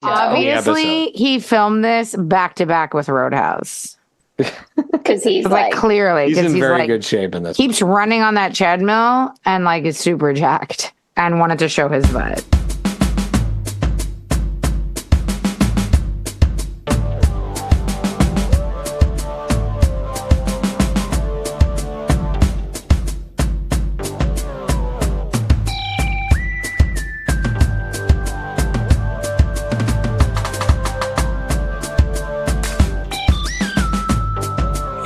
Obviously, he filmed this back to back with Roadhouse. Because he's like clearly, he's in very like, good shape in this. Keeps running on that treadmill and like is super jacked and wanted to show his butt.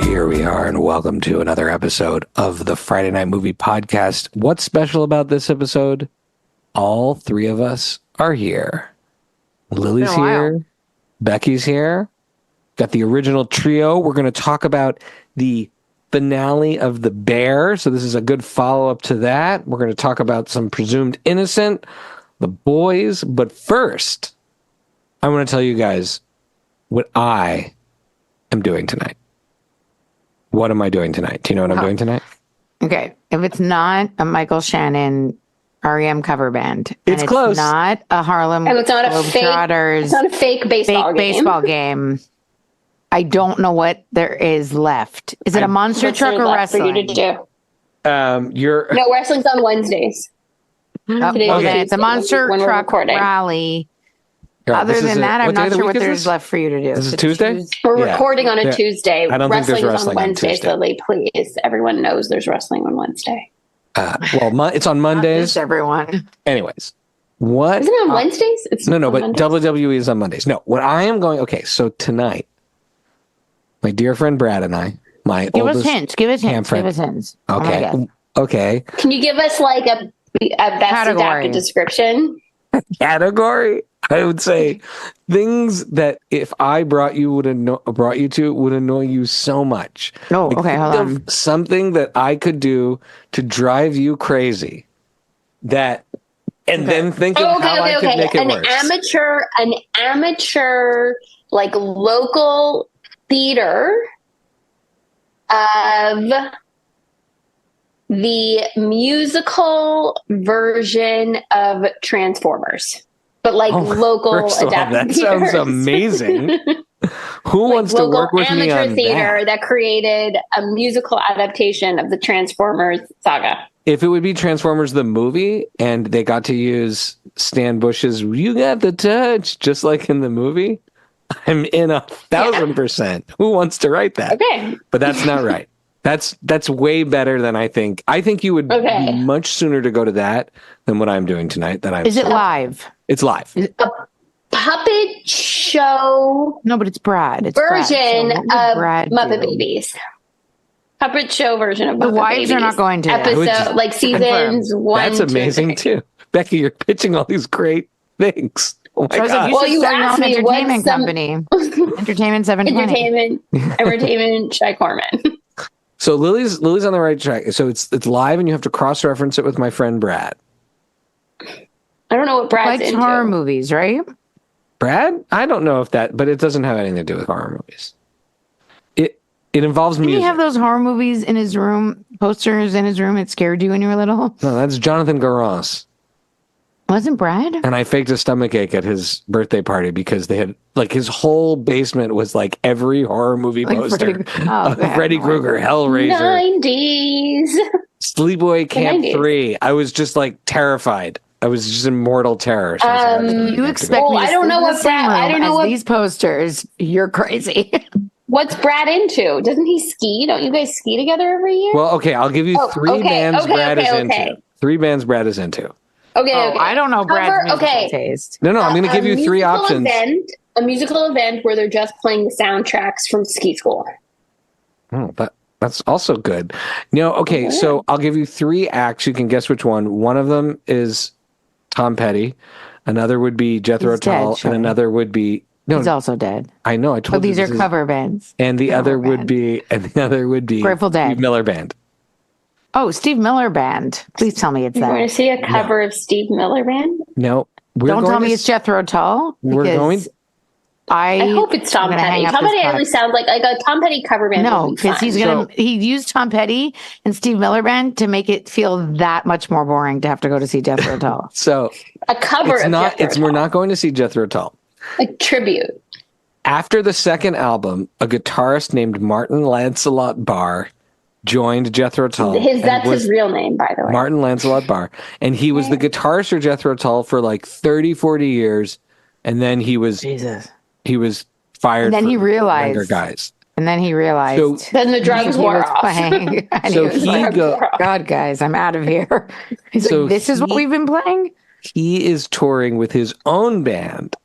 Here we are, and welcome to another episode of the Friday Night Movie Podcast. What's special about this episode? All three of us are here. Lily's here. Becky's here. Got the original trio. We're going to talk about the finale of The Bear. So this is a good follow-up to that. We're going to talk about some presumed innocent, the boys. But first, I want to tell you guys what I am doing tonight. What am I doing tonight? Do you know what I'm doing tonight? Okay. If it's not a Michael Shannon REM cover band, it's close. It's not a Harlem and it's not a fake baseball game. I don't know what there is left. Is it a monster truck or wrestling? For you to do. No, wrestling's on Wednesdays. Okay. It's a monster truck rally. Other than that, I'm not sure what there's left for you to do. This is Tuesday? We're recording on a Tuesday. I don't think there's wrestling on Wednesday, on Tuesday. Lily, please. Everyone knows there's wrestling on Wednesday. It's on Mondays. Everyone. Anyways, what? Isn't it on Wednesdays? It's no, but Mondays. WWE is on Mondays. No, what I am going. Okay, so tonight, my dear friend Brad and I, Give us hints. Okay, okay. Can you give us like a best adapted description? Category? I would say things that if I brought you would annoy you so much. Oh, okay. Hold on. Something that I could do to drive you crazy. Then think of how I could make it worse. An amateur, like local theater of the musical version of Transformers. But like local adapted that sounds amazing. Who wants to work with me on amateur theater that created a musical adaptation of the Transformers saga? If it would be Transformers the movie and they got to use Stan Bush's "You Got the Touch" just like in the movie, I'm in 1,000%. Who wants to write that? Okay, but that's not right. That's way better than I think. I think you would be much sooner to go to that than what I'm doing tonight. Is it live? It's live. A puppet show. No, but it's Brad. It's version of Brad Muppet Babies. Puppet show version of Muppet Babies. The wives are not going to episode like seasons 1. That's amazing too, Becky. You're pitching all these great things. Oh my God. Well, you asked me entertainment company. Entertainment 720. Entertainment Shy Corman. So Lily's on the right track. So it's live, and you have to cross-reference it with my friend Brad. I don't know what Brad's into. Horror movies, right? Brad? I don't know if that, but it doesn't have anything to do with horror movies. It involves music. Did he have those horror movies in his room, posters in his room? It scared you when you were little? No, that's Jonathan Garros. Wasn't Brad? And I faked a stomachache at his birthday party because they had, like, his whole basement was like every horror movie poster. Freddy Krueger, Hellraiser. 90s. Sleepaway Camp 3. I was just like terrified. I was just in mortal terror. You expect me to I don't know what Brad. I don't know what these posters. You're crazy. What's Brad into? Doesn't he ski? Don't you guys ski together every year? Well, okay, I'll give you three bands Brad is into. 3 bands Brad is into. Okay. I don't know Brad's musical taste. No, I'm going to give you 3 options. A musical event where they're just playing the soundtracks from ski school. Oh, that's also good. Okay, so I'll give you 3 acts. You can guess which one. One of them is Tom Petty. Another would be Jethro Tull, and another would be he's also dead. I know. I told you. These are cover bands. And the other would be Grateful Dead. Steve Miller Band. Oh, Steve Miller Band. Please tell me it's that. You want to see a cover of Steve Miller Band? No. Don't tell me it's Jethro Tull. We're going. I hope it's Tom Petty. Tom Petty at least sounds like a Tom Petty cover band. No, because he used Tom Petty and Steve Miller Band to make it feel that much more boring to have to go to see Jethro Tull. So a cover of Jethro Tull. We're not going to see Jethro Tull. A tribute. After the second album, a guitarist named Martin Lancelot Barr joined Jethro Tull. That's his real name, by the way. Martin Lancelot Barr. And he was the guitarist for Jethro Tull for like 30, 40 years. And then he was fired. And then he realized. Younger guys. And then he realized. So, then the drugs wore off. God, guys, I'm out of here. He's like, this is what we've been playing? He is touring with his own band,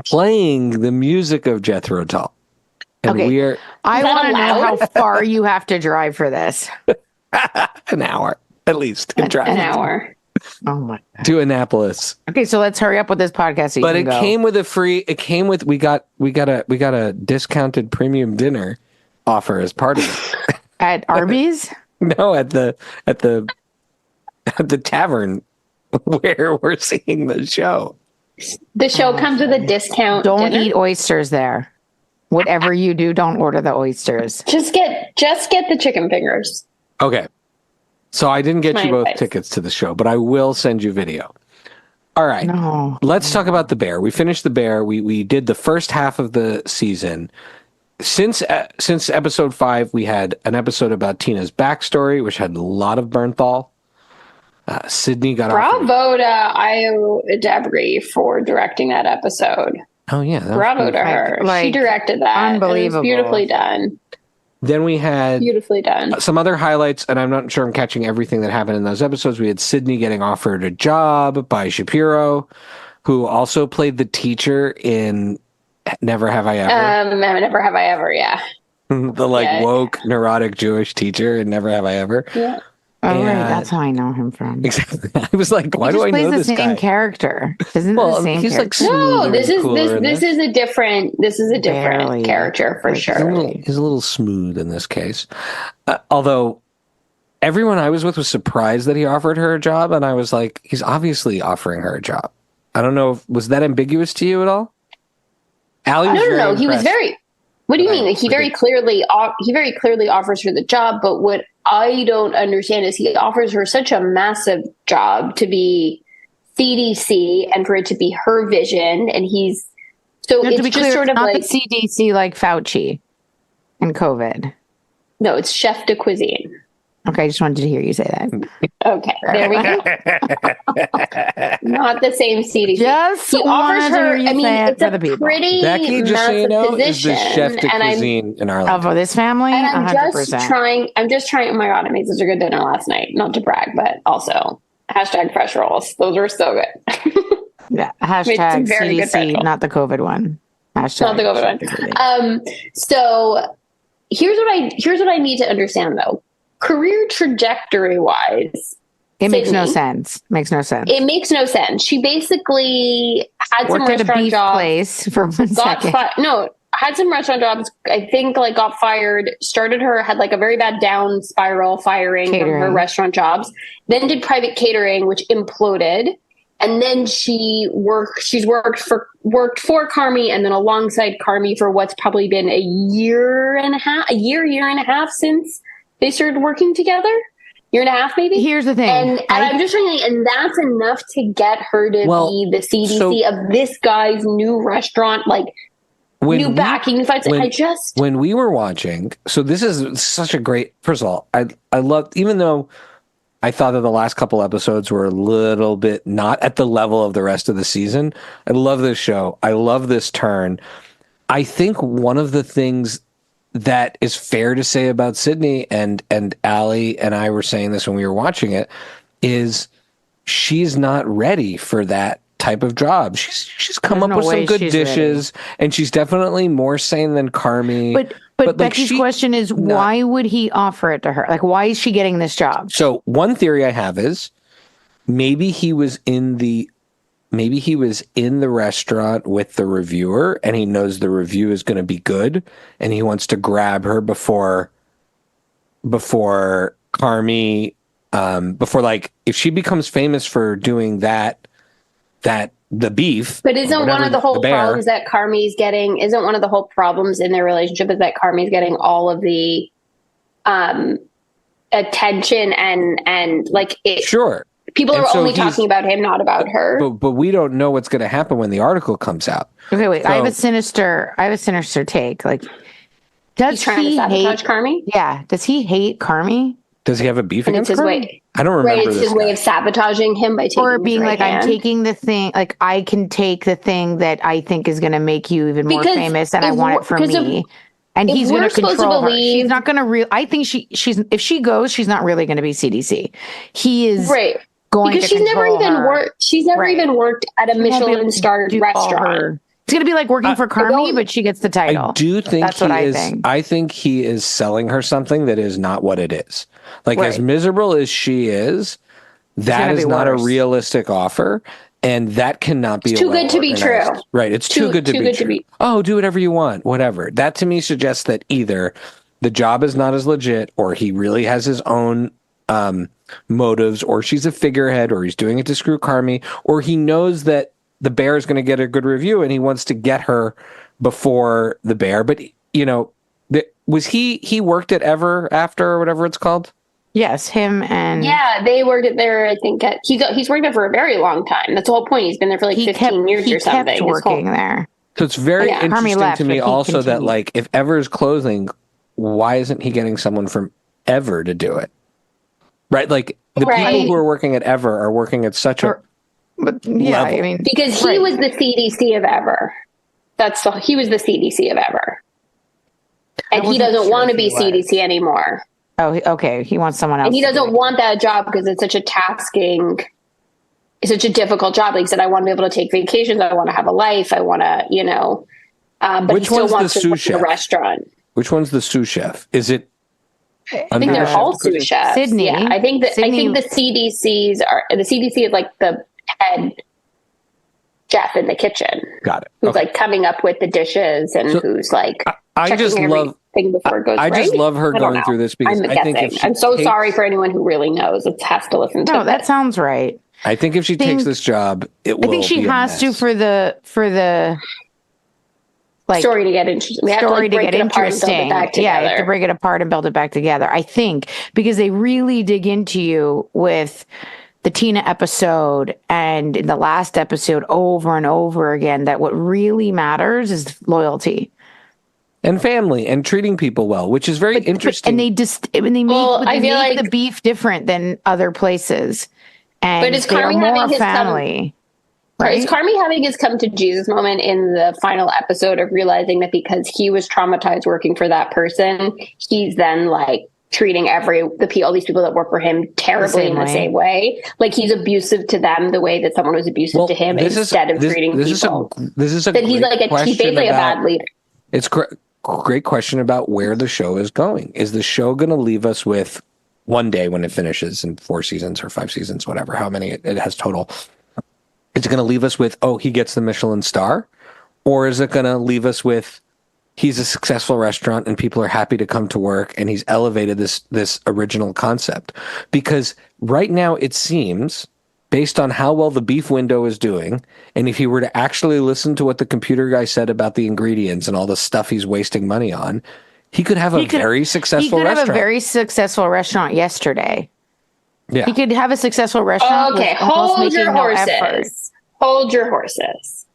playing the music of Jethro Tull. And I want to know how far you have to drive for this. An hour, at least. An hour. Oh my God. To Annapolis. Okay, so let's hurry up with this podcast. So came with we got a discounted premium dinner offer as part of it. At Arby's? No, at the tavern where we're seeing the show. The show comes with a discount. Don't eat oysters there. Whatever you do, don't order the oysters. Just get the chicken fingers. Okay. So I didn't get you both tickets to the show, but I will send you video. All right. No. Let's talk about The Bear. We finished The Bear. We did the first half of the season. Since episode 5, we had an episode about Tina's backstory, which had a lot of Bernthal. Sydney got Bravo to Io Debris for directing that episode. Oh, yeah. Bravo to her. She directed that. Unbelievable. It was beautifully done. Then we had beautifully done some other highlights, and I'm not sure I'm catching everything that happened in those episodes. We had Sydney getting offered a job by Shapiro, who also played the teacher in Never Have I Ever. Never Have I Ever, yeah. The woke, neurotic Jewish teacher in Never Have I Ever. Yeah. Oh, right. That's how I know him from. Exactly. I was like, why do I know this guy? He plays the same character. Isn't it the same character? No, this is a different character for sure. He's a little smooth in this case. Although everyone I was with was surprised that he offered her a job, and I was like, he's obviously offering her a job. I don't know, was that ambiguous to you at all? Allie was No. He was very. What do you mean? He very clearly offers her the job, but what I don't understand is he offers her such a massive job to be CDC and for it to be her vision, and it's just clear, sort of not like the CDC like Fauci and COVID. No, it's chef de cuisine. Okay, I just wanted to hear you say that. Okay, there we go. Not the same CDC. Just he offers her. I mean, it's a pretty Becky, just so you know, position, is the chef de cuisine in Ireland. For this family, and I'm 100%. just trying. Oh my God, I made such a good dinner last night. Not to brag, but also #fresh rolls. Those were so good. Yeah, #CDC, not the COVID one. Not the COVID one. So here's what I need to understand though. Career trajectory wise, it makes no sense. It makes no sense. She basically had some restaurant jobs. Place for 1 second. Had some restaurant jobs. I think got fired. Had like a very bad down spiral firing from her restaurant jobs. Then did private catering, which imploded. And then she's worked for Carmi and then alongside Carmi for what's probably been a year and a half since they started working together. Year and a half, maybe. Here's the thing. And I'm just trying and that's enough to get her to be the CDC of this guy's new restaurant, new backing fights. When we were watching, so this is such a great, first of all, I love, even though I thought that the last couple episodes were a little bit not at the level of the rest of the season. I love this show. I love this turn. I think one of the things that is fair to say about Sydney, and Allie and I were saying this when we were watching it, is she's not ready for that type of job. She's come up with some good dishes, and she's definitely more sane than Carmi. But Becky's question is, why would he offer it to her? Why is she getting this job? So one theory I have is maybe he was in the restaurant with the reviewer and he knows the review is going to be good and he wants to grab her before Carmi, if she becomes famous for doing the beef. But isn't one of the whole problems that Carmi's getting, isn't one of the whole problems in their relationship is that Carmi's getting all of the attention and Sure. People are only talking about him, not about her. But we don't know what's going to happen when the article comes out. Okay, wait. So, I have a sinister take. Like, does he's trying to sabotage Carmi? Yeah. Does he hate Carmi? Does he have a beef against Carmi? Way. I don't remember. Right, it's his way of sabotaging him by taking or being like, I'm taking the thing. Like, I can take the thing that I think is going to make you even more famous, and I want it for me. And he's going to control her. She's not going to I think she's if she goes, she's not really going to be CDC. He is going because she's never even worked. She's never even worked at a Michelin-starred restaurant. It's going to be like working for Carmi, but she gets the title. I do think that's what I think. I think he is selling her something that is not what it is. Like as miserable as she is, that is not a realistic offer. And that cannot be too good to be true. Right. It's too good to be true. Oh, do whatever you want. Whatever. That to me suggests that either the job is not as legit, or he really has his own motives, or she's a figurehead, or he's doing it to screw Carmi, or he knows that the Bear is going to get a good review and he wants to get her before the Bear. But, you know, was he worked at Ever After or whatever it's called? Yes, him and... Yeah, they worked at there, I think. He's worked there for a very long time. That's the whole point. He's been there for like 15 years or something. He kept working there. So it's very interesting to me also that, like, if Ever is closing, why isn't he getting someone from Ever to do it? Right? Like, the people who are working at Ever are working at such a level. I mean... Because he was the CDC of Ever. He was the CDC of Ever. And he doesn't want to be CDC anymore. Oh, okay. He wants someone else. And he doesn't want that job because it's such a it's such a difficult job. Like he said, I want to be able to take vacations. I want to have a life. I want to, but which he still one's wants the to work sous chef? in a restaurant. Which one's the sous chef? Is it? I think they're all sous chefs. Sydney. Yeah, I think the CDCs the CDC is like the head chef in the kitchen. Got it. Who's like coming up with the dishes and who's like I just love before it goes. I just love her going through this because I think I'm so sorry for anyone who really knows. It has to listen to. No, that sounds right. I think if she takes this job, it will. I think she has to for the like story to get interesting. We have to like break it apart and build it back together. Yeah, you have to break it apart and build it back together. I think because they really dig into you with the Tina episode and in the last episode over and over again that what really matters is loyalty. And family and treating people well, which is very interesting. And they make the beef different than other places. And but is Carmi having his family? Is Carmi having his come to Jesus moment in the final episode of realizing that because he was traumatized working for that person, he's then like treating all these people that work for him terribly in the same way? Like he's abusive to them the way that someone was abusive to him instead of treating people. This is a that he's like he's basically a bad leader. It's great question about where the show is going. Is the show going to leave us with one day when it finishes in 4 seasons or 5 seasons, whatever, how many it has total? Is it going to leave us with, he gets the Michelin star? Or is it going to leave us with, he's a successful restaurant and people are happy to come to work and he's elevated this original concept? Because right now it seems, based on how well the beef window is doing, and if he were to actually listen to what the computer guy said about the ingredients and all the stuff he's wasting money on, he could have a very successful restaurant. He could have a very successful restaurant yesterday. Yeah. He could have a successful restaurant. Okay, hold your horses. Hold your horses.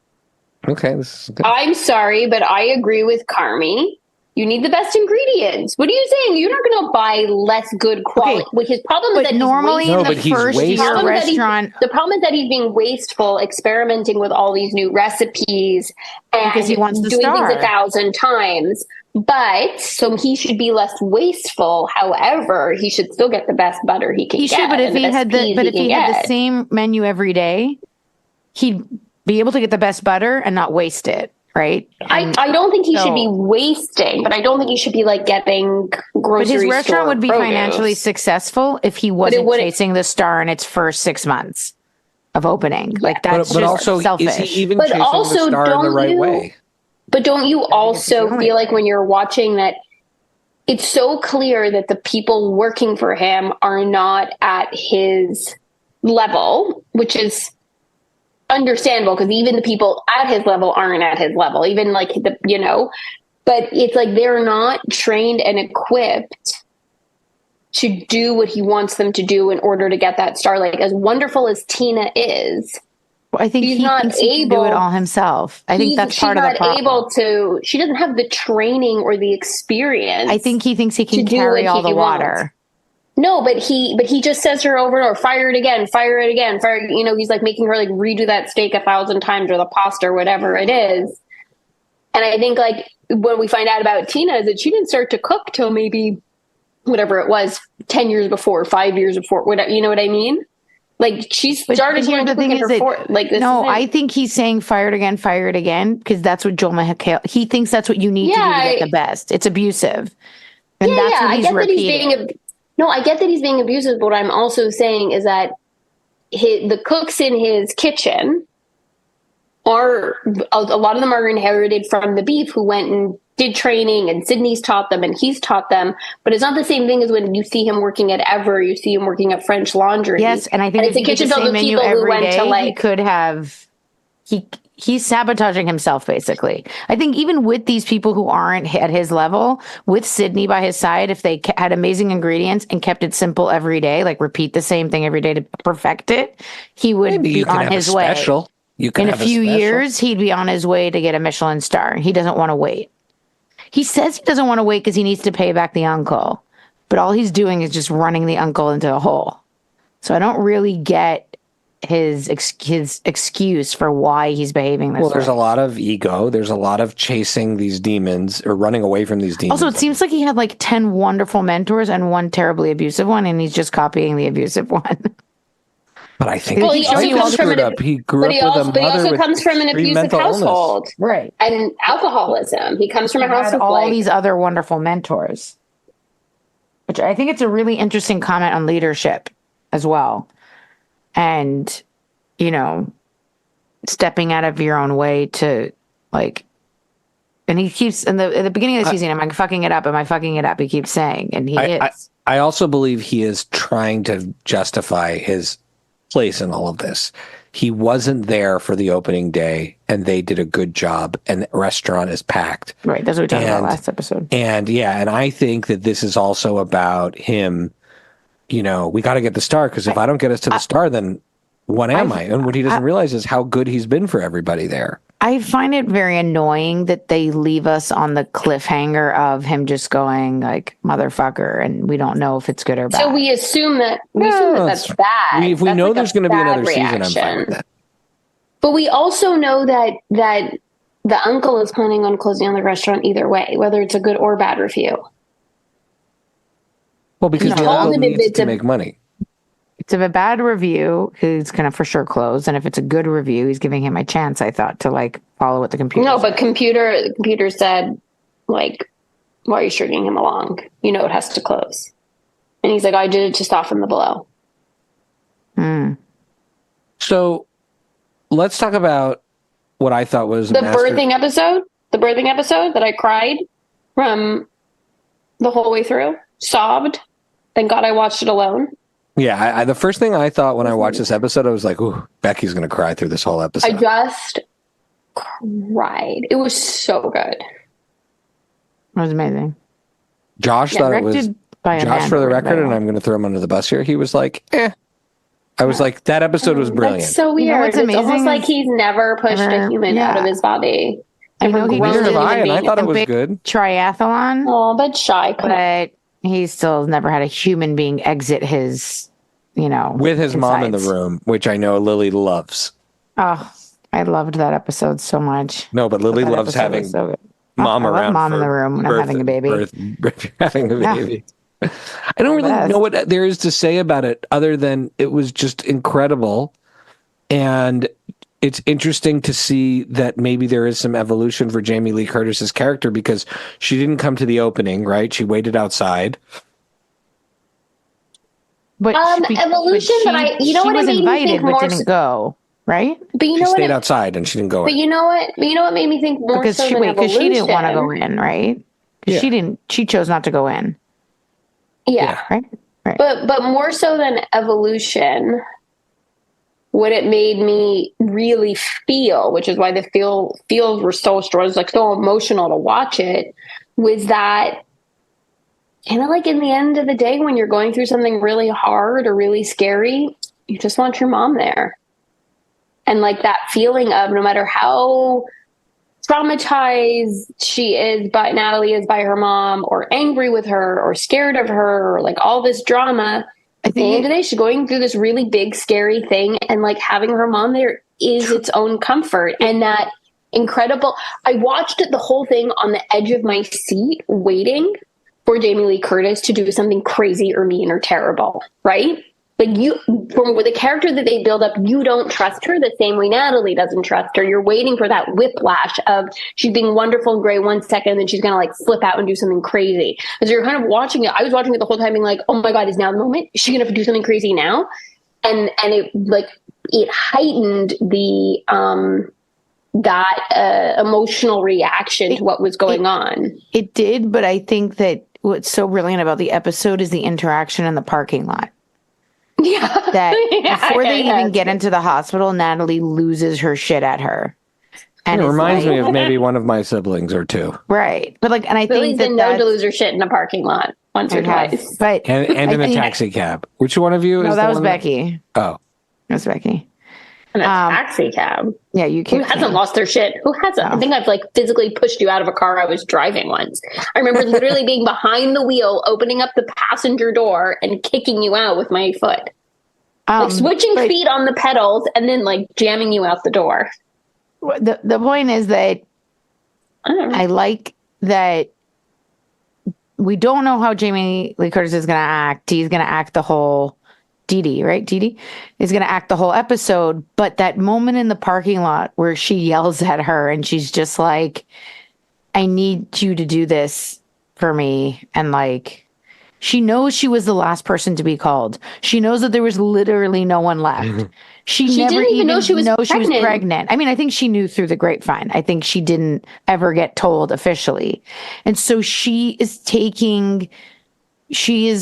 Okay, this is good. I'm sorry, but I agree with Carmi. You need the best ingredients. What are you saying? You're not going to buy less good quality. Okay. His problem is that normally in the first year restaurant, the problem is that he's being wasteful, experimenting with all these new recipes and because he wants doing things 1,000 times. But so he should be less wasteful. However, he should still get the best butter he can get. He should, but if he had the same menu every day, he'd be able to get the best butter and not waste it. Right. I don't think he should be wasting, but I don't think he should be like getting grocery. But his restaurant would be financially successful if he wasn't chasing the star in its first 6 months of opening. Yeah. Like that's but just also, selfish. Is he even chasing the star in the right way? But don't you also feel like when you're watching that it's so clear that the people working for him are not at his level, which is understandable because even the people at his level aren't at his level, even like but it's like they're not trained and equipped to do what he wants them to do in order to get that star. Like, as wonderful as Tina is, I think he thinks he can do it all himself. I think that's part of the problem. She doesn't have the training or the experience. I think he thinks he can carry all the water. No, but he just says to her over and over, fire it again, fire it again, fire. You know, he's like making her like redo that steak 1,000 times or the pasta or whatever it is. And I think like when we find out about Tina is that she didn't start to cook till maybe whatever it was, 10 years before, 5 years before, whatever, you know what I mean? Like she started hearing the thing is that, like this. No, I think he's saying fire it again, because that's what Joel McHale, he thinks that's what you need to do to get the best. It's abusive. And that's what he's repeating. I get that he's being abusive, but what I'm also saying is that the cooks in his kitchen are, a lot of them are inherited from the beef who went and did training, and Sydney's taught them and he's taught them, but it's not the same thing as when you see him working at Ever, you see him working at French Laundry. Yes, and I think it's a kitchen filled with people who went to like... He could have... He's sabotaging himself, basically. I think even with these people who aren't at his level, with Sydney by his side, if they had amazing ingredients and kept it simple every day, like repeat the same thing every day to perfect it, he would be on his way. In a few years, he'd be on his way to get a Michelin star. He doesn't want to wait. He says he doesn't want to wait because he needs to pay back the uncle. But all he's doing is just running the uncle into a hole. So I don't really get his excuse for why he's behaving this way. Well, there's a lot of ego. There's a lot of chasing these demons or running away from these demons. Also, it seems like he had like 10 wonderful mentors and one terribly abusive one, and he's just copying the abusive one. But I think he also comes from an abusive household, right? And alcoholism. He comes from a house with all these other wonderful mentors, which I think it's a really interesting comment on leadership as well, and stepping out of your own way to like. And he keeps at the beginning of the season, "Am I fucking it up? Am I fucking it up?" He keeps saying, and he is. I also believe he is trying to justify his place in all of this. He wasn't there for the opening day, and they did a good job, and the restaurant is packed. Right, that's what we talked about last episode. And I think that this is also about him. We got to get the star, because if I don't get us to the star, then what am I? And what he doesn't realize is how good he's been for everybody there. I find it very annoying that they leave us on the cliffhanger of him just going like motherfucker, and we don't know if it's good or bad. So we assume that's bad. If we know there's going to be another season, I'm fine with that. But we also know that the uncle is planning on closing on the restaurant either way, whether it's a good or bad review. Well, because the uncle needs to make money. It's a bad review, he's going to for sure close. And if it's a good review, he's giving him a chance, I thought, to like follow what the computer said. But computer said, like, why are you stringing him along? It has to close. And he's like, I did it to soften the blow. So let's talk about what I thought was the birthing episode that I cried from the whole way through, sobbed. Thank God I watched it alone. Yeah, the first thing I thought when I watched this episode, I was like, ooh, Becky's going to cry through this whole episode. I just cried. It was so good. It was amazing. Josh thought it was... Josh, for the record, and I'm going to throw him under the bus here, he was like, eh. I was like, that episode was brilliant. That's so weird. What's amazing? It's almost like he's never pushed a human out of his body. Neither have I, and I thought it was good. Triathlon. Oh, but shy. But he still never had a human being exit his, with his mom in the room, which I know Lily loves. Oh, I loved that episode so much. No, but Lily loves having mom around. Mom in the room when I'm having a baby. Having a baby. I don't really know what there is to say about it other than it was just incredible. And it's interesting to see that maybe there is some evolution for Jamie Lee Curtis's character, because she didn't come to the opening, right? She waited outside. But evolution, but what was invited but didn't go, right? But she stayed outside and she didn't go. But you know what made me think more because so than evolution? Because she didn't want to go in, right? Yeah. She chose not to go in. Yeah. Right. But more so than evolution, what it made me really feel, which is why the feels were so strong, like so emotional to watch it, was that And like in the end of the day, when you're going through something really hard or really scary, you just want your mom there. And like that feeling of no matter how traumatized Natalie is by her mom, or angry with her, or scared of her, or like all this drama, at the end of the day, she's going through this really big, scary thing. And like having her mom there is its own comfort. And that incredible, I watched the whole thing on the edge of my seat, waiting for Jamie Lee Curtis to do something crazy or mean or terrible, right? Like from the character that they build up, you don't trust her the same way Natalie doesn't trust her. You're waiting for that whiplash of she's being wonderful and great 1 second, and then she's going to like flip out and do something crazy. Because you're kind of watching it. I was watching it the whole time being like, oh my God, is now the moment? Is she going to do something crazy now? And it heightened the, that emotional reaction to what was going on. It did, but I think that what's so brilliant about the episode is the interaction in the parking lot. Yeah. That before they even get into the hospital, Natalie loses her shit at her. And it reminds me of maybe one of my siblings or two. Right. But like, and I think that's known to lose her shit in a parking lot once or twice. But and in a taxi cab. Which one of you is that was Becky. Oh. That was Becky. In a taxi cab. Yeah, you can't. Who hasn't lost their shit? Who hasn't? I think I've like physically pushed you out of a car I was driving once. I remember literally being behind the wheel, opening up the passenger door and kicking you out with my foot. Like switching feet on the pedals and then like jamming you out the door. The point is that I like that we don't know how Jamie Lee Curtis is going to act. He's going to act the whole Dee Dee, right? Dee Dee is going to act the whole episode. But that moment in the parking lot where she yells at her and she's just like, I need you to do this for me. And like, she knows she was the last person to be called. She knows that there was literally no one left. She never didn't even know she was pregnant. I mean, I think she knew through the grapevine. I think she didn't ever get told officially. And so she is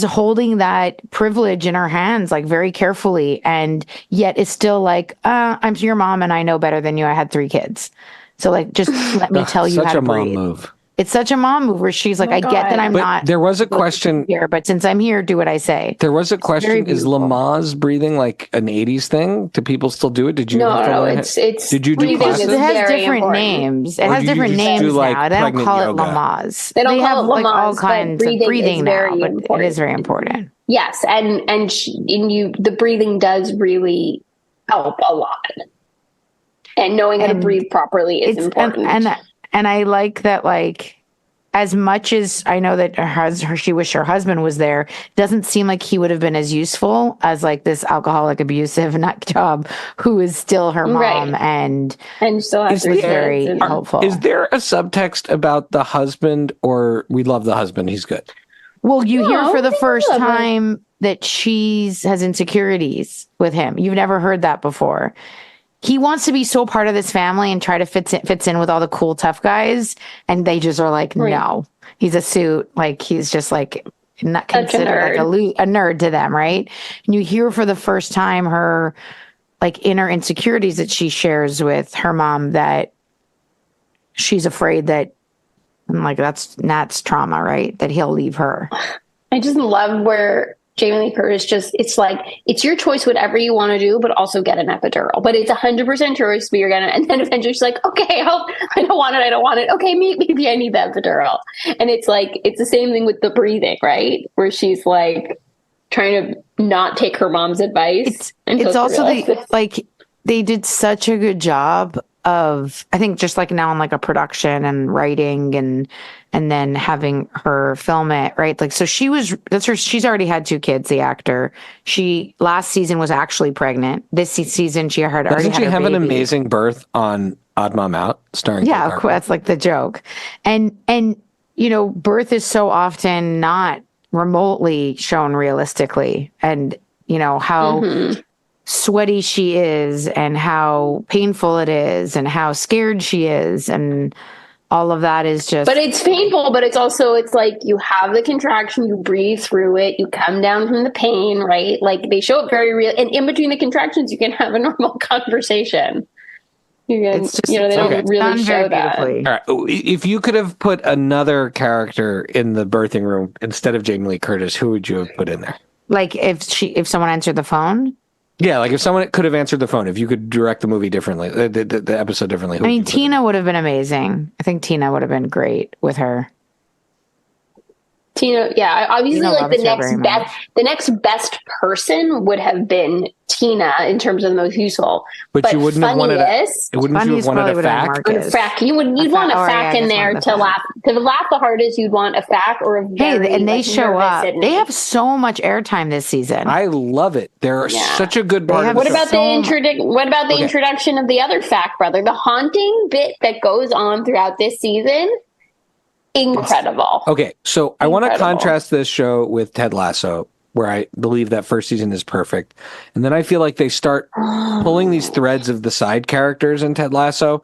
holding that privilege in her hands, like very carefully, and yet it's still like, I'm your mom and I know better than you. I had 3 kids. So like, just let me tell you how to breathe. Such a mom move. It's such a mom move where she's like, I get that I'm not. There was a question here, but since I'm here, do what I say. There was a question: is Lamaze breathing like an '80s thing? Do people still do it? Did you? No. It's. Did you do classes? It has different names. It has different names now. They don't call it Lamaze. They don't have call it Lamaze, like all kinds of breathing now, but important. it is very important. Yes, and the breathing does really help a lot, and knowing how to breathe properly is important. And I like that, like, as much as I know that she wished her husband was there, it doesn't seem like he would have been as useful as like this alcoholic, abusive nut job who is still her mom and still has very helpful. Is there a subtext about the husband, or we love the husband, he's good? Well, you hear for the first time that has insecurities with him. You've never heard that before. He wants to be so part of this family and try to fits in with all the cool, tough guys. And they just are like, no, he's a suit. Like, he's just like not considered like a nerd to them. Right. And you hear for the first time her like inner insecurities that she shares with her mom, that she's afraid that, like, that's Nat's trauma, right? That he'll leave her. I just love where Jamie Lee Curtis it's like, it's your choice, whatever you want to do, but also get an epidural. But it's 100% choice, but you're going to, and then eventually she's like, okay, I don't want it. Okay, maybe I need the epidural. And it's like, it's the same thing with the breathing, right? Where she's like trying to not take her mom's advice. It's also like they did such a good job of, I think, just like now in like a production and writing and then having her film it, right? Like, so she's already had 2 kids, the actor. She last season was actually pregnant. This season she already had Doesn't she have baby. An amazing birth on Odd Mom Out starring? Yeah, of course, that's like the joke. And you know, birth is so often not remotely shown realistically, and you know how sweaty she is and how painful it is and how scared she is, and all of that is just. But it's painful, but it's also, it's like you have the contraction, you breathe through it, you come down from the pain, right? Like they show it very real. And in between the contractions, you can have a normal conversation. It's just, they don't really show that. All right. If you could have put another character in the birthing room instead of Jamie Lee Curtis, who would you have put in there? Like if someone answered the phone? Yeah, like if someone could have answered the phone, if you could direct the movie differently, the episode differently. I mean, Tina would have been amazing. I think Tina would have been great with her. Tina, yeah, obviously, like the next best person would have been Tina in terms of the most useful. But you wouldn't have wanted a fact. You'd want a fact in there to laugh the hardest. You'd want a fact or a very, and they show up. They have so much airtime this season. I love it. They're such a good part. What about the introduction of the other fact, brother? The haunting bit that goes on throughout this season. Incredible. Okay, so I want to contrast this show with Ted Lasso, where I believe that first season is perfect. And then I feel like they start pulling these threads of the side characters in Ted Lasso,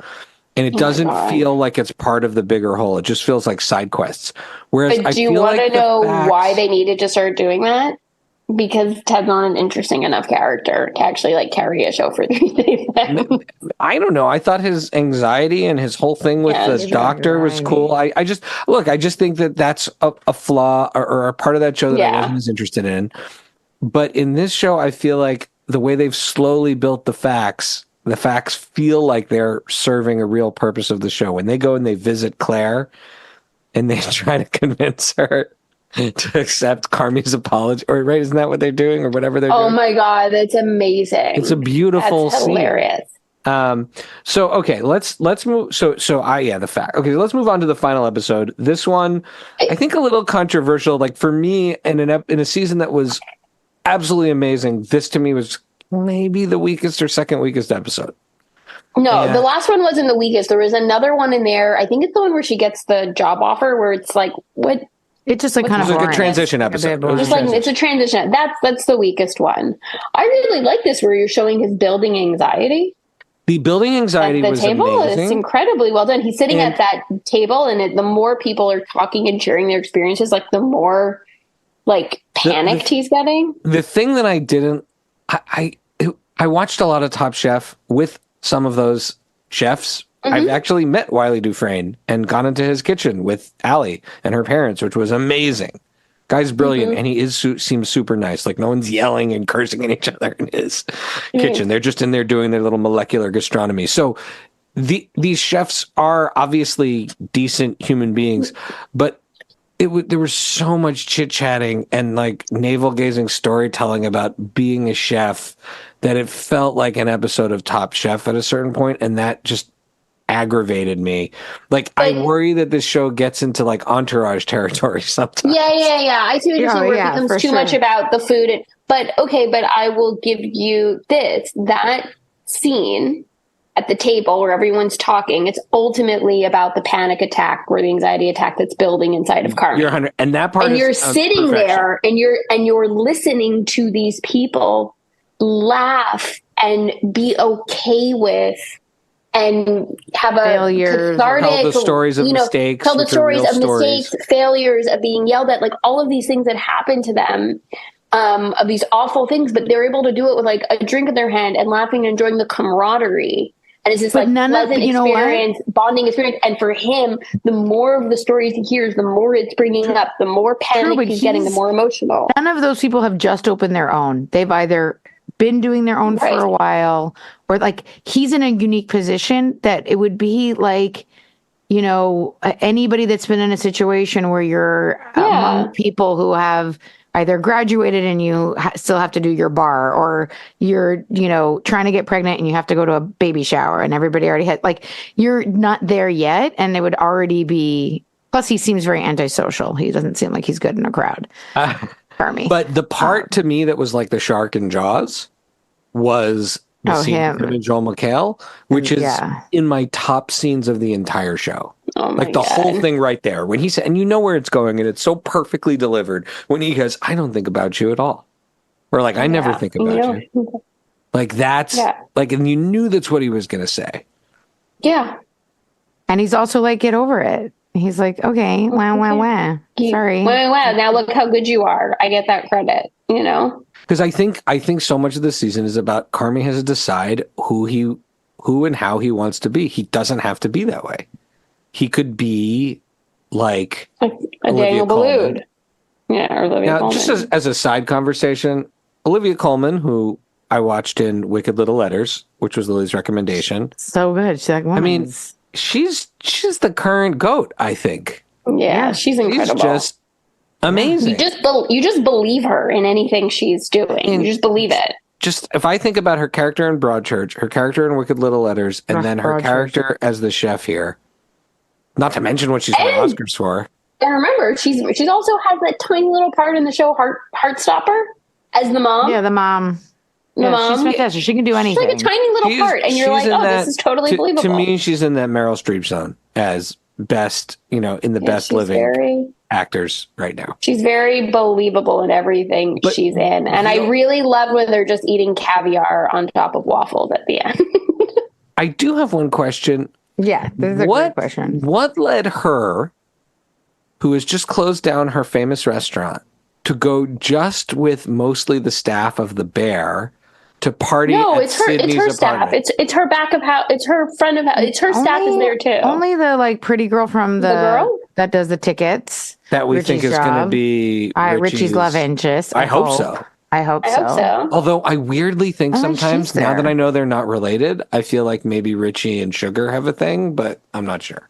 and it doesn't feel like it's part of the bigger whole. It just feels like side quests. Whereas do you want to know why they needed to start doing that? Because Ted's not an interesting enough character to actually like carry a show for 3 days. I don't know. I thought his anxiety and his whole thing with the doctor was cool. I just think that that's a flaw or a part of that show that I wasn't as interested in. But in this show, I feel like the way they've slowly built the facts feel like they're serving a real purpose of the show. When they go and they visit Claire and they try to convince her to accept Carmi's apology, or right? Isn't that what they're doing, or whatever they're doing? Oh my god, that's amazing! It's a beautiful scene. Hilarious. So okay, let's move. The fact. Okay, let's move on to the final episode. This one, I think, a little controversial. Like for me, in a season that was absolutely amazing, this to me was maybe the weakest or second weakest episode. No, the last one wasn't the weakest. There was another one in there. I think it's the one where she gets the job offer, where it's like what. It's just like kind of like a transition episode. It's a transition. That's the weakest one. I really like this where you're showing his building anxiety. The building anxiety was table amazing. It's incredibly well done. He's sitting at that table, and the more people are talking and sharing their experiences, like the more like panicked he's getting. The thing that I didn't, I watched a lot of Top Chef with some of those chefs. Mm-hmm. I've actually met Wiley Dufresne and gone into his kitchen with Allie and her parents, which was amazing. Guy's brilliant, and he seems super nice. Like no one's yelling and cursing at each other in his kitchen. They're just in there doing their little molecular gastronomy. So these chefs are obviously decent human beings, but there was so much chit-chatting and like navel-gazing storytelling about being a chef that it felt like an episode of Top Chef at a certain point, and that just aggravated me. Like I worry that this show gets into like Entourage territory sometimes. Yeah. I see what you're saying. Where it becomes too much about the food. But I will give you this. That scene at the table where everyone's talking, it's ultimately about the panic attack or the anxiety attack that's building inside of Carmen. And that part, and you're sitting there and you're listening to these people laugh and be okay with and have a cathartic, tell the stories of mistakes, failures, of being yelled at, like all of these things that happen to them, of these awful things, but they're able to do it with like a drink in their hand and laughing and enjoying the camaraderie. And it's this like pleasant experience, bonding experience. And for him, the more of the stories he hears, the more it's bringing up, the more panic he's getting, the more emotional. None of those people have just opened their own. They've either been doing their own for a while, or like he's in a unique position that it would be like, anybody that's been in a situation where you're among people who have either graduated and you still have to do your bar, or you're, trying to get pregnant and you have to go to a baby shower and everybody already had, like, you're not there yet. And it would already be, plus he seems very antisocial. He doesn't seem like he's good in a crowd. For me. But the part to me that was like the shark in Jaws was the scene with him and Joel McHale, which is in my top scenes of the entire show. Oh my God. Whole thing right there. When he said, and you know where it's going, and it's so perfectly delivered. When he goes, I don't think about you at all. Or like, I never think about you. Like that's like, and you knew that's what he was going to say. Yeah. And he's also like, get over it. He's like, okay, wow. Sorry. Wow. Now look how good you are. I get that credit, Because I think so much of this season is about Carmi has to decide who he who and how he wants to be. He doesn't have to be that way. He could be like a Daniel Boulud. Yeah, or Olivia Colman. Just as a side conversation, Olivia Colman, who I watched in Wicked Little Letters, which was Lily's recommendation. So good. She's like, she's the current GOAT, I think. Yeah, she's incredible. She's just amazing. You just believe her in anything she's doing. You just believe it. Just if I think about her character in Broadchurch, her character in Wicked Little Letters, and then her character as the chef here, not to mention what she's won Oscars for. And remember, she's also has that tiny little part in the show Heartstopper as the mom. Yeah, the mom. She's fantastic. She can do anything. She's like a tiny little part, and you're like, this is totally believable. To me, she's in that Meryl Streep zone as best, in the best living actors right now. She's very believable in everything she's in, and I really love when they're just eating caviar on top of waffles at the end. I do have one question. Yeah, this is a great question. What led her, who has just closed down her famous restaurant, to go just with mostly the staff of the Bear to party? No, it's her staff. It's her back of house. It's her front of house. It's her staff is there too. Only the pretty girl from the girl that does the tickets that we Richie's think is going to be Richie's love interest. I hope so. I hope so. Although I weirdly think sometimes, now that I know they're not related, I feel like maybe Richie and Sugar have a thing, but I'm not sure.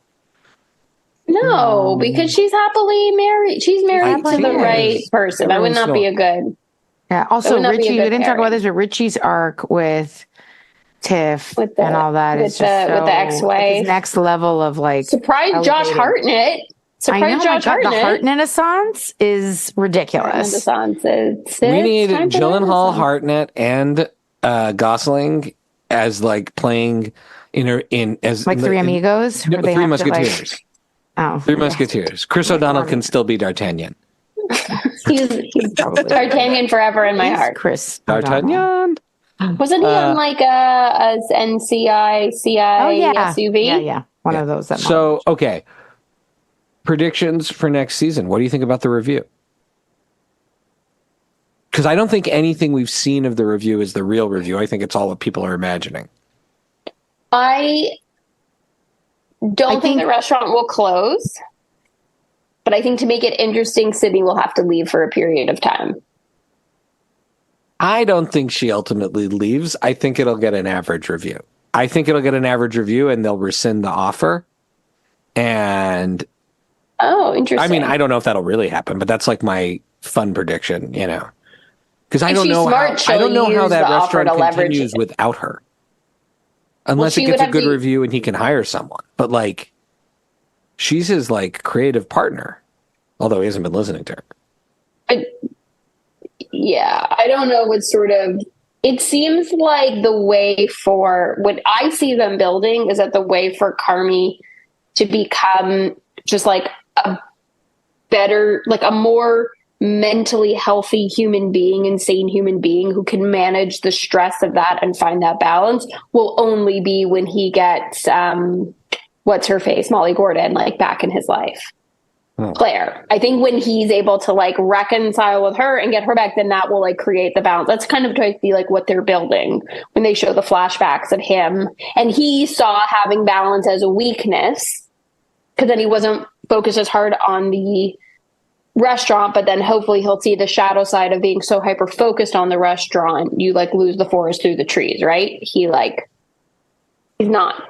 No, because she's happily married. She's married to the right person. That would not be a good. Yeah. Also, Richie, we didn't talk about this, but Richie's arc with Tiff and all that is just with the ex-wife. Next level of surprise elevated. Josh Hartnett. Surprise Josh Hartnett. The Hartnett-assance is ridiculous. We need Gyllenhaal, Hartnett, and Gosling as playing as Three Amigos. Three Musketeers. Three Musketeers. Chris O'Donnell can still be D'Artagnan. he's D'Artagnan forever in my heart. Chris D'Artagnan. Wasn't he on a NCI SUV? Yeah. One of those. Okay. Predictions for next season. What do you think about the review? Because I don't think anything we've seen of the review is the real review. I think it's all what people are imagining. I think the restaurant will close, but I think to make it interesting, Sydney will have to leave for a period of time. I don't think she ultimately leaves. I think it'll get an average review. And they'll rescind the offer. And interesting. I mean, I don't know if that'll really happen, but that's my fun prediction, because I don't know how that restaurant continues without her. Unless it gets a good review and he can hire someone. But she's his creative partner. Although he hasn't been listening to her. I don't know what it seems like the way for what I see them building is that the way for Carmy to become just a better, a more mentally healthy human being, insane human being who can manage the stress of that and find that balance will only be when he gets what's her face, Molly Gordon, back in his life. Claire. I think when he's able to reconcile with her and get her back, then that will create the balance. That's kind of to be what they're building when they show the flashbacks of him. And he saw having balance as a weakness because then he wasn't focused as hard on the restaurant, but then hopefully he'll see the shadow side of being so hyper focused on the restaurant. You lose the forest through the trees, right? He's not.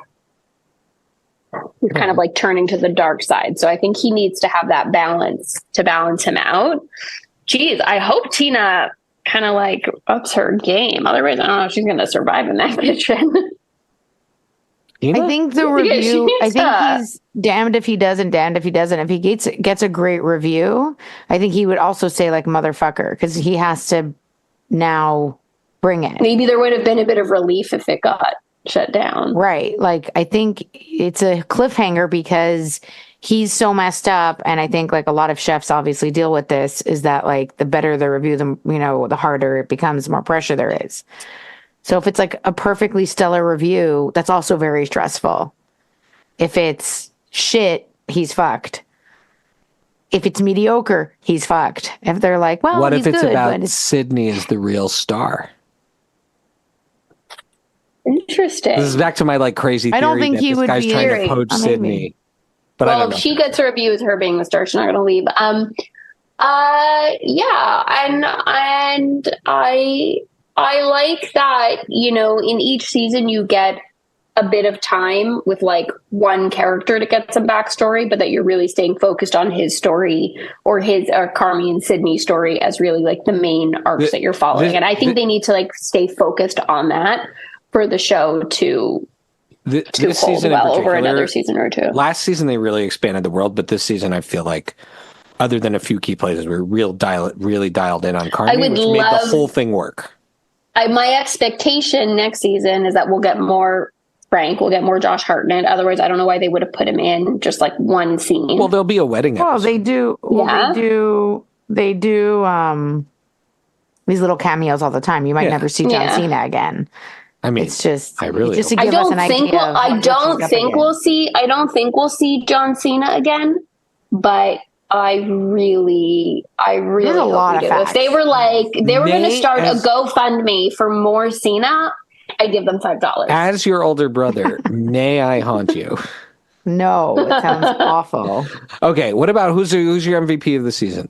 He's kind of turning to the dark side. So I think he needs to have that balance to balance him out. Geez, I hope Tina kind of ups her game. Otherwise, I don't know if she's going to survive in that kitchen. I think the review, I think he's damned if he does and damned if he doesn't. If he gets a great review, I think he would also say motherfucker, because he has to now bring it. Maybe there would have been a bit of relief if it got shut down. Right. I think it's a cliffhanger because he's so messed up. And I think a lot of chefs obviously deal with this, is that the better the review, the harder it becomes, the more pressure there is. So if it's a perfectly stellar review, that's also very stressful. If it's shit, he's fucked. If it's mediocre, he's fucked. If they're what if it's about Sydney as the real star? Interesting. This is back to my like crazy theory. I don't think he would guy's be trying to poach Sydney. But well, I don't know. if she gets her abused, her being the star, she's not going to leave. Yeah, and I like that, you know, in each season you get a bit of time with like one character to get some backstory, but that you're really staying focused on his story or Carmi and Sydney's story as really like the main arcs that you're following. And I think they need to like stay focused on that for the show to this hold season well over another season or two. Last season they really expanded the world, but this season I feel like, other than a few key places, we're really dialed in on Carmi, which made the whole thing work. My expectation next season is that we'll get more Frank, we'll get more Josh Hartnett. Otherwise, I don't know why they would have put him in just like one scene. Well, there'll be a wedding episode. Well, they do. They do these little cameos all the time. You might never see John Cena again. I mean, it's just I really just to give us an idea. I don't think we'll see John Cena again, but I really There's a lot of facts. If they were going to start a GoFundMe for more Cena, I'd give them $5. As your older brother, may I haunt you? No, it sounds awful. Okay, what about who's your MVP of the season?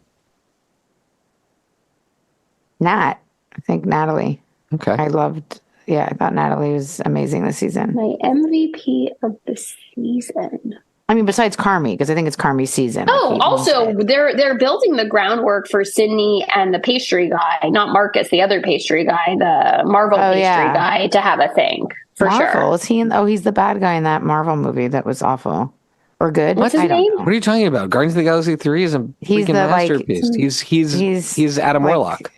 I think Natalie. Okay. I thought Natalie was amazing this season. My MVP of the season. I mean, besides Carmi, because I think it's Carmi's season. Oh, also, they're building the groundwork for Sydney and the pastry guy, not Marcus, the other pastry guy, the Marvel pastry guy, to have a thing, for sure. Is he he's the bad guy in that Marvel movie that was awful. Or good? What's his name? What are you talking about? Guardians of the Galaxy 3 is a freaking masterpiece. He's Adam Warlock.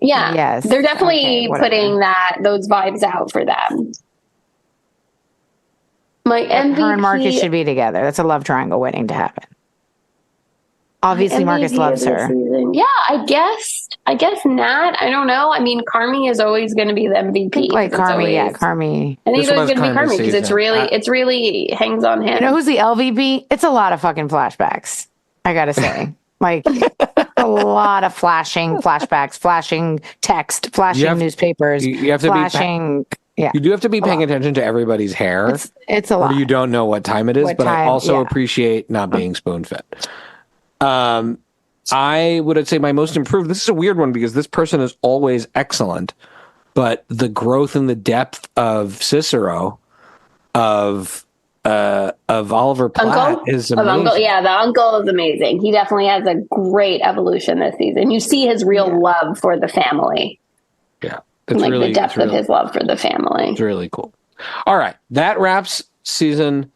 Yeah. Yes. They're definitely putting those vibes out for them. My MVP. Her and Marcus should be together. That's a love triangle waiting to happen. Obviously, Marcus loves her. Yeah, I guess Nat. I don't know. I mean, Carmi is always going to be the MVP. Carmi. I think it's always going to be Carmi because it's really hangs on him. You know who's the LVP? It's a lot of fucking flashbacks. I gotta say, like a lot of flashing flashbacks, flashing text, flashing newspapers. You have to flashing. You do have to be paying attention to everybody's hair. It's a lot. Or you don't know what time it is, I also appreciate not being spoon-fed. I would say my most improved. This is a weird one because this person is always excellent, but the growth and the depth of Cicero, of Oliver Platt is amazing. The uncle is amazing. He definitely has a great evolution this season. You see his real love for the family. Yeah. The depth of his love for the family. It's really cool. All right. That wraps season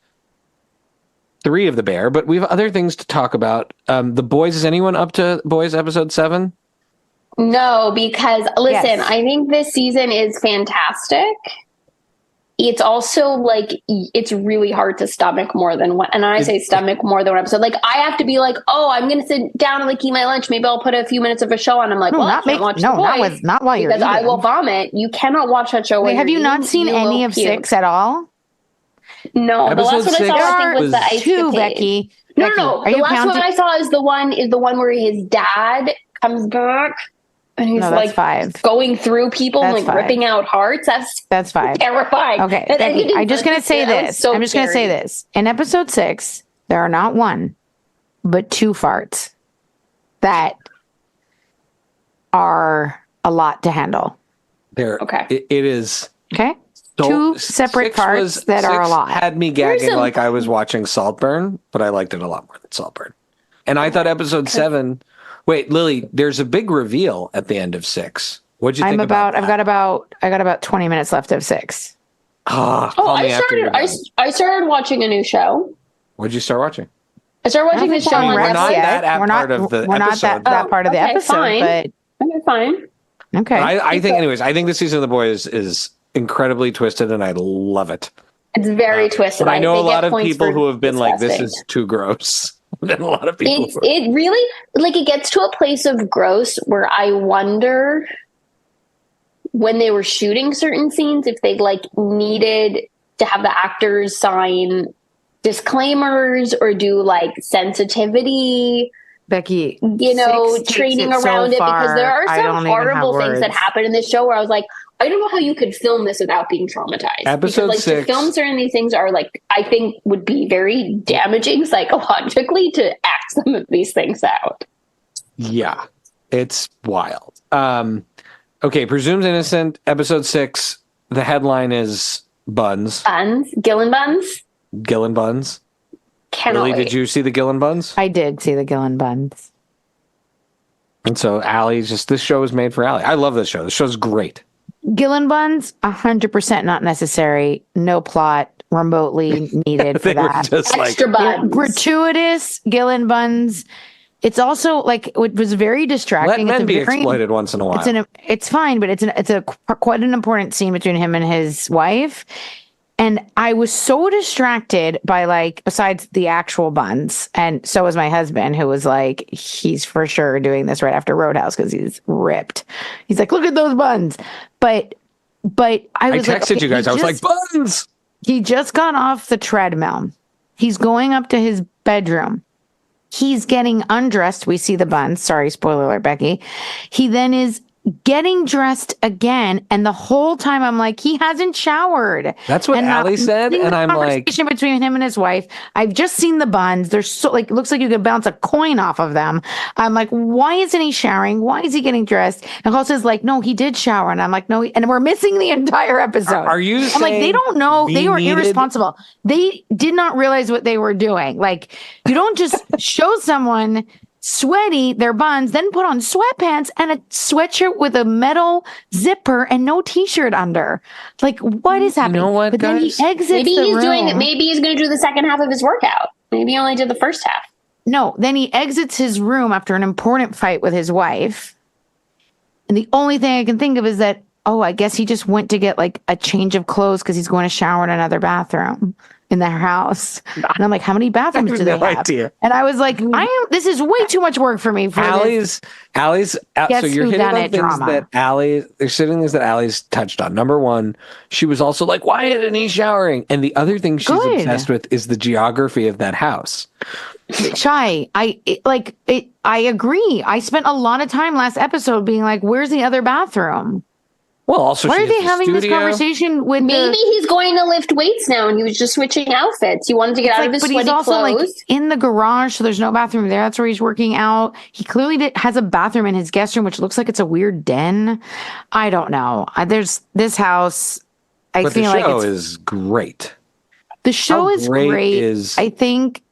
3 of The Bear, but we have other things to talk about. The Boys, is anyone up to Boys episode 7? No, because listen, I think this season is fantastic. It's also like, it's really hard to stomach more than one. And I say stomach more than one episode. Like, I have to be like, oh, I'm going to sit down and like eat my lunch. Maybe I'll put a few minutes of a show on. I'm like, I can't watch The Boys. Not while you're eating. Because I will vomit. You cannot watch that show. Wait, have you not seen any of 6 at all? No, the last one I saw, I think, was the Ice 2, Becky. No. The last one I saw is the one where his dad comes back. And he's like 5. Going through people and like 5. Ripping out hearts. That's 5. Terrifying. Okay, Becky, I'm just going to say this. I'm just going to say this. In episode 6, there are not 1, but 2 farts that are a lot to handle. It is. Okay. So 2 separate farts that are a lot. Had me gagging like I was watching Saltburn, but I liked it a lot more than Saltburn. And I thought episode 7. Wait, Lily, there's a big reveal at the end of 6. What'd you think about that? I got about 20 minutes left of 6. I started watching a new show. What'd you start watching? I started watching this show on Netflix. We're not that part of the episode, fine. But okay, fine. Okay. I think this season of The Boys is incredibly twisted and I love it. It's very twisted. But I know a lot of people who have been like, this is too gross. Than a lot of people. It really, like, it gets to a place of gross where I wonder when they were shooting certain scenes if they like needed to have the actors sign disclaimers or do like sensitivity, Becky, training around it, because there are some horrible things that happen in this show where I was like, I don't know how you could film this without being traumatized. Episode because, 6. To film certain of these things are I think would be very damaging psychologically to act some of these things out. Yeah, it's wild. Okay, presumes innocent. Episode 6. The headline is buns. Buns, Gillen buns. Gillen buns. Cannot wait. Did you see the Gillen buns? I did see the Gillen buns. And so this show is made for Allie. I love this show. This show's great. Gillen buns, 100% not necessary. No plot remotely needed for that. Extra buns. Gratuitous Gillen buns. It's also it was very distracting. Let men be exploited once in a while. It's fine, but it's quite an important scene between him and his wife. And I was so distracted by besides the actual buns, and so was my husband, who was like, he's for sure doing this right after Roadhouse because he's ripped. He's like, look at those buns. But I was texted you guys. I was like, buns. He just got off the treadmill. He's going up to his bedroom. He's getting undressed. We see the buns. Sorry, spoiler alert, Becky. He then is getting dressed again, and the whole time I'm like, he hasn't showered. That's what Allie said, and I'm like, conversation between him and his wife. I've just seen the buns. They're so it looks like you could bounce a coin off of them. I'm like, why isn't he showering? Why is he getting dressed? And Hosa's like, no, he did shower, and I'm like, no, and we're missing the entire episode. Are you? I'm like, they don't know. They were irresponsible. They did not realize what they were doing. You don't just show someone sweaty, their buns, then put on sweatpants and a sweatshirt with a metal zipper and no t-shirt under. What is happening? You know what, but guys? Then he exits maybe he's room. doing it. Maybe he's going to do the second half of his workout. Maybe he only did the first half. No, then he exits his room after an important fight with his wife. And the only thing I can think of is that, I guess he just went to get a change of clothes because he's going to shower in another bathroom in their house. And I'm like, how many bathrooms do they have? Idea. And I was like, this is way too much work for me. Allie's so you're hitting on things that there's certain things that Allie's touched on. Number one, she was also like, why isn't he showering? And the other thing she's obsessed with is the geography of that house. Shy, I agree. I spent a lot of time last episode being like, where's the other bathroom? Well, also, why are they having this conversation with? Maybe he's going to lift weights now, and he was just switching outfits. He wanted to get out of his sweaty clothes. But he's also in the garage, so there's no bathroom there. That's where he's working out. He clearly has a bathroom in his guest room, which looks like it's a weird den. I don't know. There's this house. But the show is great. The show is great. I think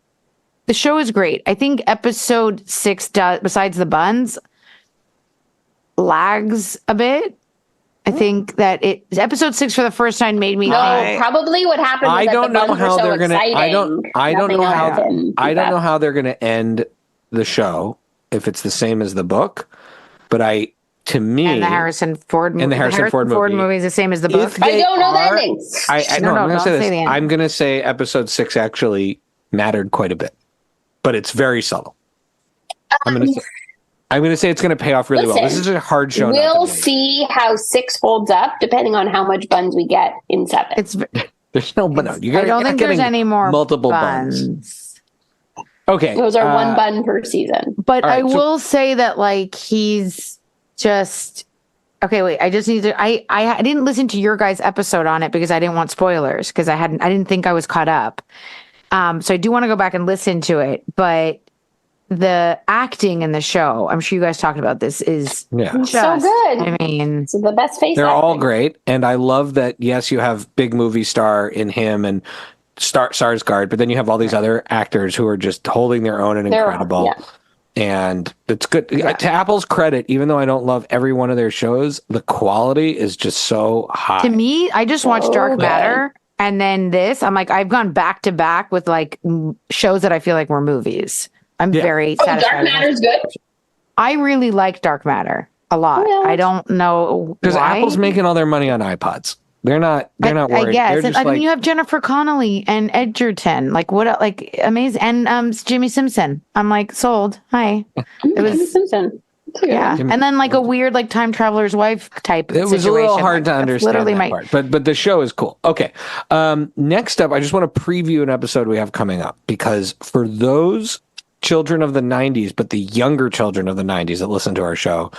the show is great. I think episode 6 does, besides the buns, lags a bit. I think that episode 6 for the first time made me. Probably what happened. I don't know how they're gonna. I don't know how they're gonna end the show if it's the same as the book. But and the Harrison Ford movie. And the Harrison Ford movie is the same as the book. I don't know the ending. I'm gonna say this. I'm gonna say episode 6 actually mattered quite a bit, but it's very subtle. I'm gonna say it's gonna pay off really well. This is a hard show. We'll see how 6 holds up, depending on how much buns we get in 7. There's no bun. I don't think there's any more multiple buns. Okay, those are one bun per season. But I will say that he's just okay. Wait, I just need to. I didn't listen to your guys' episode on it because I didn't want spoilers because I didn't think I was caught up. So I do want to go back and listen to it, but. The acting in the show, I'm sure you guys talked about this, is so good. I mean, it's the best face. They're all great, and I love that. Yes, you have big movie star in him and Sarsgaard, but then you have all these other actors who are just holding their own and incredible. And it's good. To Apple's credit, even though I don't love every one of their shows, the quality is just so high. To me, I just watched Dark Matter. And then this, I'm like, I've gone back to back with shows that I feel like were movies. I'm very satisfied. Dark Matter's good. I really like Dark Matter a lot. Yeah. I don't know because Apple's making all their money on iPods. They're not worried. I guess. I mean, you have Jennifer Connelly and Edgerton. Amazing. And Jimmy Simpson. I'm sold. Hi. It was Jimmy Simpson. Yeah. And then a weird time traveler's wife type situation. It was a little hard to understand that part. But the show is cool. Okay. Next up, I just want to preview an episode we have coming up because for those children of the 90s, but the younger children of the 90s that listen to our show,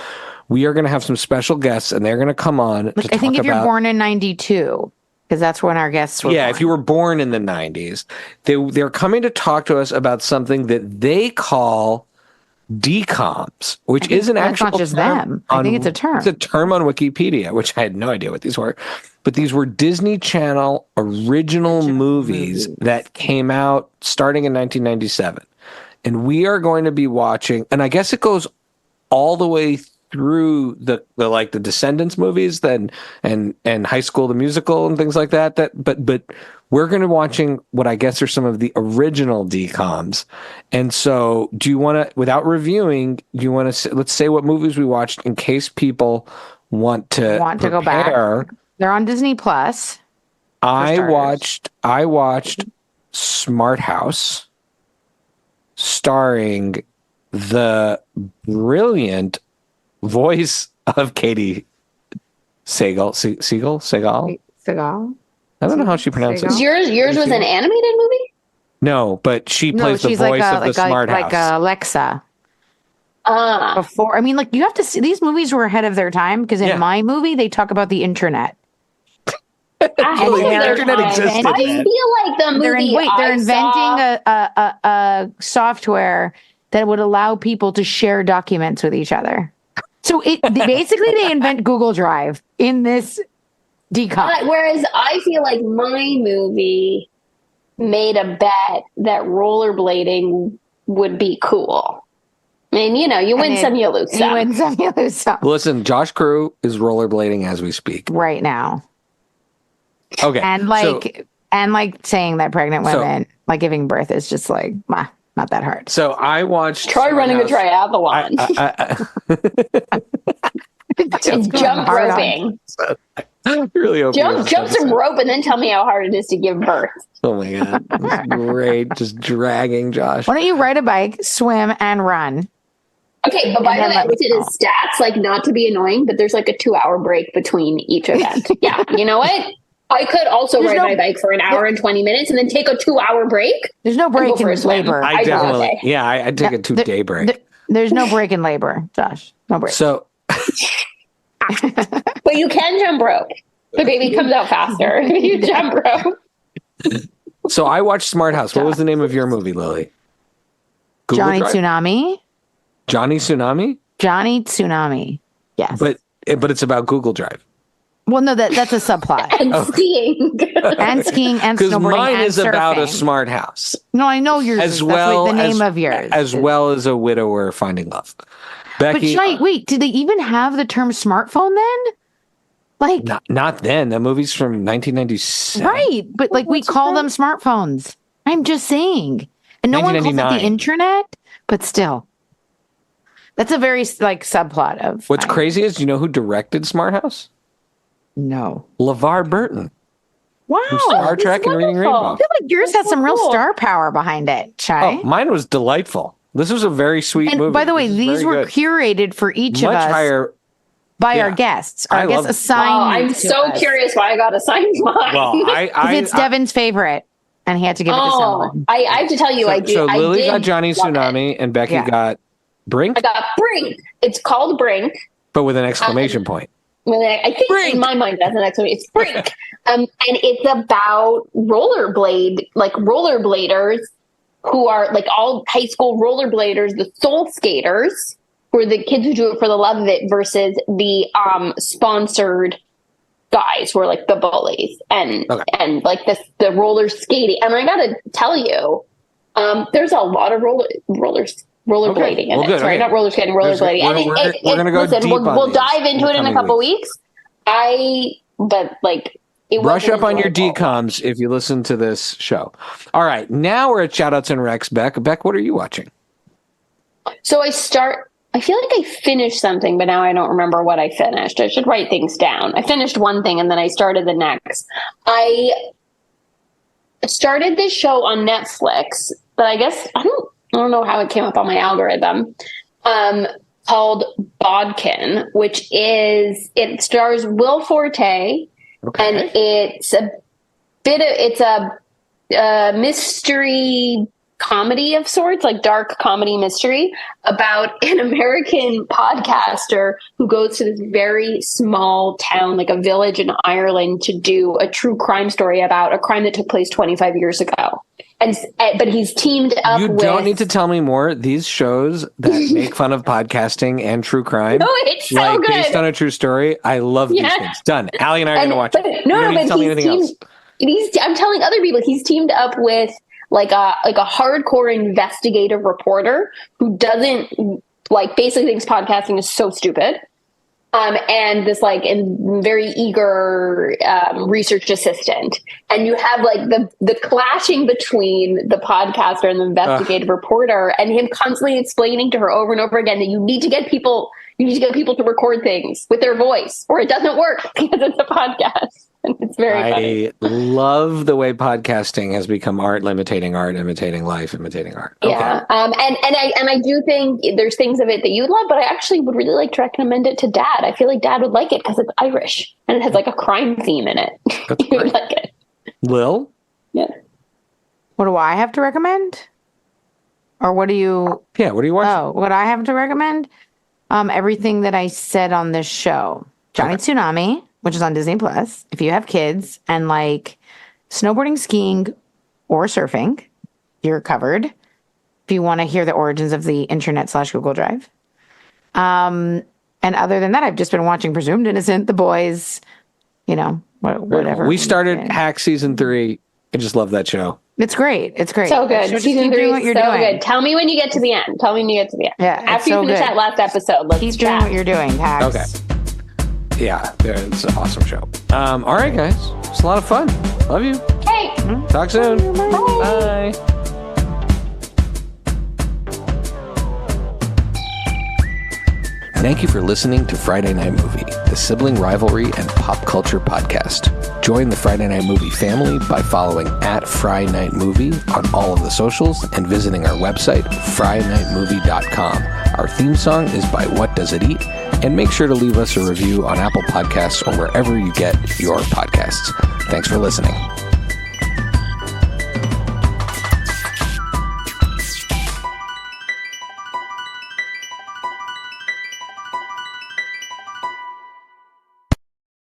we are going to have some special guests, and they're going to come on to talk about... I think if you're born in 92, because that's when our guests were born. If you were born in the 90s, they're coming to talk to us about something that they call DCOMs, which is an actual not just term. Them. I think it's a term. It's a term on Wikipedia, which I had no idea what these were. But these were Disney Channel original movies that came out starting in 1997. And we are going to be watching, and I guess it goes all the way through the Descendants movies, then and High School the Musical and things like that. But we're going to be watching what I guess are some of the original DCOMs. And so, do you want to, without reviewing, let's say what movies we watched in case people want to go back? They're on Disney Plus. I watched Smart House, starring the brilliant voice of Katie Sagal. I don't know how she pronounces it. Yours was an animated movie? No, but she plays the voice of the Smart House. Like Alexa. Before, you have to see, these movies were ahead of their time, because in my movie, they talk about the internet. The internet existed. I feel like the movie they're inventing a software that would allow people to share documents with each other. So basically they invent Google Drive in this DCOM. Whereas I feel like my movie made a bet that rollerblading would be cool. You win some, you lose some. You win some, you lose some. Listen, Josh Crew is rollerblading as we speak. Right now. Okay. And saying that pregnant women, giving birth is just not that hard. So I watched... Try running a triathlon. It's jump roping. Really jump some rope and then tell me how hard it is to give birth. Oh my God. That's great. Just dragging Josh. Why don't you ride a bike, swim, and run? Okay, but by the way, I looked at his stats, not to be annoying, but there's a 2-hour break between each event. Yeah, you know what? I could also ride my bike for an hour and 20 minutes and then take a 2-hour break. The's no break in labor. I definitely, I take a 2-day break. There's no break in labor, Josh. No break. So, but you can jump rope. The baby comes out faster if you jump rope. So I watched Smart House. What was the name of your movie, Lily? Johnny Tsunami. Johnny Tsunami? Johnny Tsunami. Yes. But it's about Google Drive. Well, no, that's a subplot. And skiing. And skiing and snowboarding. Because mine is surfing. About a smart house. No, I know yours is. That's the name of yours. As well as a widower finding love. Becky, but wait, did they even have the term smartphone then? Not then. The movie's from 1997. Right, but we call them smartphones. I'm just saying. And no one calls it the internet, but still. That's a very subplot of... What's crazy is, do you know who directed Smart House? No. LeVar Burton. Wow. From Star Trek and Reading Rainbow. I feel like yours has some real star power behind it, Chai. Oh, mine was delightful. This was a very sweet movie. By the way, these were curated for each of us higher, by our guests. Our guests assigned. I'm so curious why I got assigned mine. Well, it's Devin's favorite, and he had to give it to someone. I have to tell you, I did. So Lily got Johnny Tsunami, and Becky got Brink. I got Brink. It's called Brink, but with an exclamation point. I think Brink. In my mind that's an exclamation. It's Brink, and it's about rollerbladers who are all high school rollerbladers, the soul skaters, who are the kids who do it for the love of it, versus the sponsored guys who are the bullies and the roller skating. And I gotta tell you, there's a lot of rollerblading in it. Sorry, not roller skating, rollerblading. We're gonna go deep on we'll dive into it in a couple weeks. Brush up on your DCOMs if you listen to this show. All right, now we're at Shoutouts and Recs. Beck, what are you watching? So I feel like I finished something, but now I don't remember what I finished. I should write things down. I finished one thing and then I started the next. I started this show on Netflix, but I guess I don't know how it came up on my algorithm. Called Bodkin, which it stars Will Forte. Okay. And it's a mystery comedy of sorts, like dark comedy mystery, about an American podcaster who goes to this very small town, like a village in Ireland, to do a true crime story about a crime that took place 25 years ago. But he's teamed up with... You don't need to tell me more. These shows that make fun of podcasting and true crime, no, it's so good. Based on a true story, I love these things. Done. Allie and I are going to watch it. No, but tell me anything else. I'm telling other people he's teamed up with like a hardcore investigative reporter who doesn't basically thinks podcasting is so stupid. And this very eager research assistant, and you have the clashing between the podcaster and the investigative reporter, and him constantly explaining to her over and over again that you need to get people to record things with their voice, or it doesn't work because it's a podcast. And it's very funny. I love the way podcasting has become art imitating life, imitating art. Okay. Yeah. And I do think there's things of it that you'd love, but I actually would really like to recommend it to Dad. I feel like Dad would like it because it's Irish and it has a crime theme in it. He would like it. Lil? Yeah. What do I have to recommend? Or what do you... Yeah, what do you watch? Oh, what I have to recommend? Everything that I said on this show. Johnny Tsunami, which is on Disney Plus. If you have kids and snowboarding, skiing, or surfing, you're covered. If you want to hear the origins of the internet / Google Drive. And other than that, I've just been watching Presumed Innocent, The Boys, whatever. We started Hack Season 3. I just love that show. It's great. It's great. So good. Season 3 is so good. Tell me when you get to the end. Yeah. After you finish that last episode, let's keep doing what you're doing, Hacks. Okay. Yeah, it's an awesome show. All right, guys. It's a lot of fun. Love you. Hey. Talk soon. Bye. Bye. Thank you for listening to Friday Night Movie, the sibling rivalry and pop culture podcast. Join the Friday Night Movie family by following @FryNightMovie on all of the socials and visiting our website, FryNightMovie.com. Our theme song is by What Does It Eat? And make sure to leave us a review on Apple Podcasts or wherever you get your podcasts. Thanks for listening.